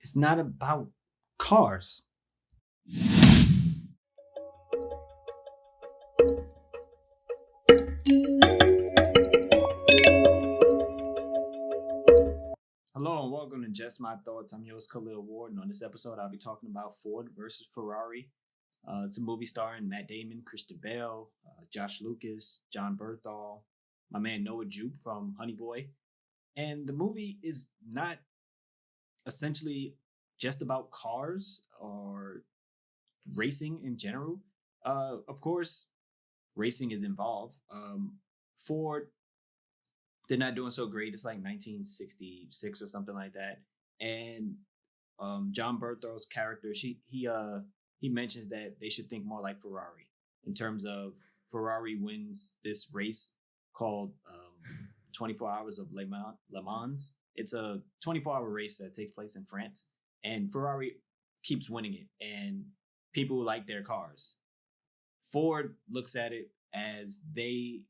It's not about cars. Hello and welcome to Just My Thoughts. I'm your host Khaleel Ward, and on this episode, I'll be talking about Ford versus Ferrari. It's a movie starring Matt Damon, Christian Bale, Josh Lucas, John Berthal, my man Noah Jupe from Honey Boy. And the movie is not essentially just about cars or racing in general. Of course, racing is involved. Ford, they're not doing so great. It's like 1966 or something like that. And John Berthol's character, he mentions that they should think more like Ferrari in terms of Ferrari wins this race called 24 Hours of Le Mans. It's a 24-hour race that takes place in France, and Ferrari keeps winning it, and people like their cars. Ford looks at it as they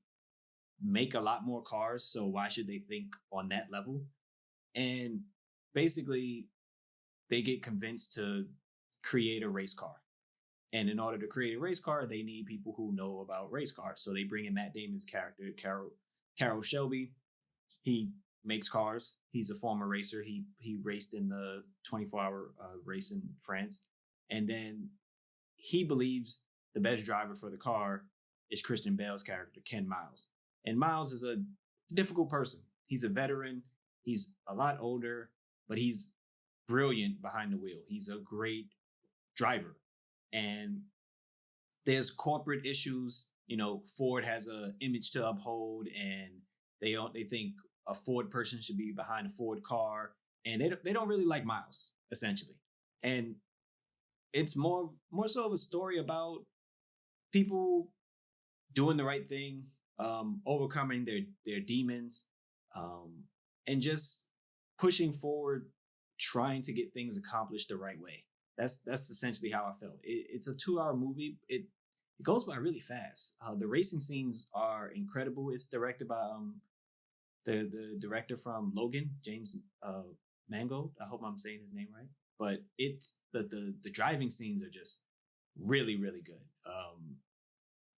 make a lot more cars, so why should they think on that level? And basically, they get convinced to create a race car. And in order to create a race car, they need people who know about race cars. So they bring in Matt Damon's character, Carol Shelby. He makes cars. He's a former racer. He raced in the 24-hour race in France, and then he believes the best driver for the car is Christian Bale's character, Ken Miles. And Miles is a difficult person. He's a veteran. He's a lot older, but he's brilliant behind the wheel. He's a great driver. And there's corporate issues. You know, Ford has a image to uphold, and they think a Ford person should be behind a Ford car, and they don't really like Miles essentially. And it's more so of a story about people doing the right thing, overcoming their demons, um, and just pushing forward, trying to get things accomplished the right way. That's essentially how I felt. It's a 2 hour movie. It goes by really fast. The racing scenes are incredible. It's directed by the director from Logan, James Mangold. I hope I'm saying his name right. But it's the driving scenes are just really good.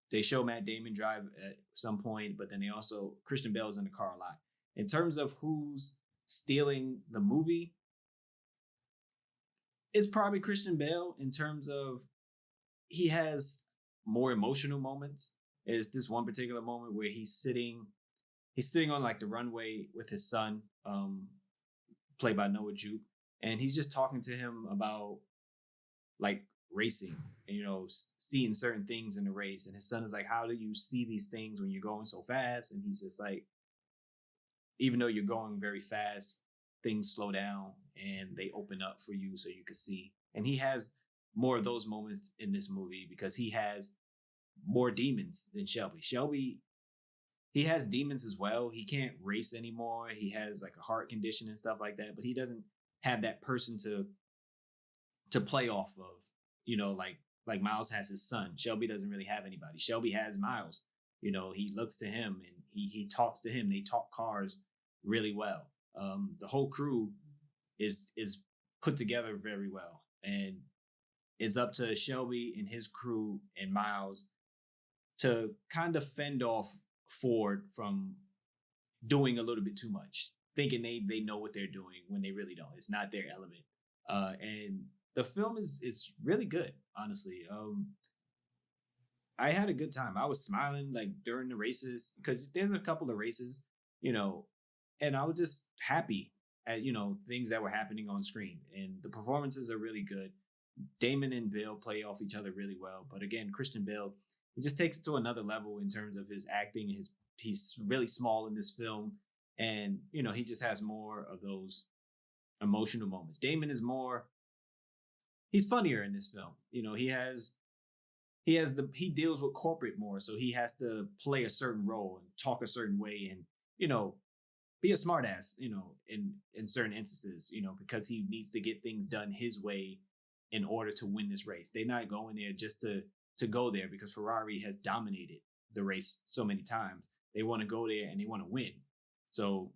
They show Matt Damon drive at some point, but then they also Christian Bale's in the car a lot. In terms of who's stealing the movie, it's probably Christian Bale in terms of he has more emotional moments. There's this one particular moment where he's sitting on like the runway with his son, played by Noah Jupe, and he's just talking to him about like racing and seeing certain things in the race. And his son is like, how do you see these things when you're going so fast? And he's just like, even though you're going very fast, things slow down and they open up for you so you can see. And he has more of those moments in this movie because he has more demons than Shelby, he has demons as well. He can't race anymore. He has like a heart condition and stuff like that, but he doesn't have that person to play off of. Like Miles has his son. Shelby doesn't really have anybody. Shelby has Miles. He looks to him and he talks to him. They talk cars really well. The whole crew is put together very well, and it's up to Shelby and his crew and Miles to kind of fend off Ford from doing a little bit too much, thinking they know what they're doing when they really don't. It's not their element. And the film is really good, honestly. I had a good time. I was smiling like during the races because there's a couple of races, you know, and I was just happy at things that were happening on screen, and the performances are really good. Damon and Bale play off each other really well, but again, Christian Bale, he just takes it to another level in terms of his acting. He's really small in this film, and he just has more of those emotional moments. Damon is more, he's funnier in this film. He deals with corporate more, so he has to play a certain role and talk a certain way, and you know be a smartass, in certain instances, because he needs to get things done his way in order to win this race. They're not going there just to go there because Ferrari has dominated the race so many times. They want to go there and they want to win. So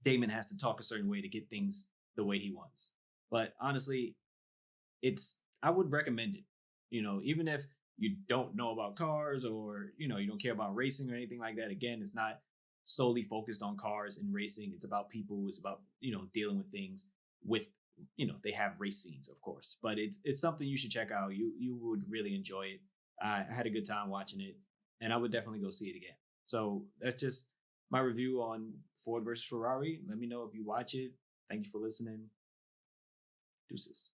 Damon has to talk a certain way to get things the way he wants. But honestly, I would recommend it. Even if you don't know about cars, or you don't care about racing or anything like that. Again, it's not solely focused on cars and racing. It's about people. It's about dealing with things with they have race scenes, of course, but it's something you should check out. You would really enjoy it. I had a good time watching it, and I would definitely go see it again. So that's just my review on Ford versus Ferrari. Let me know if you watch it. Thank you for listening. Deuces.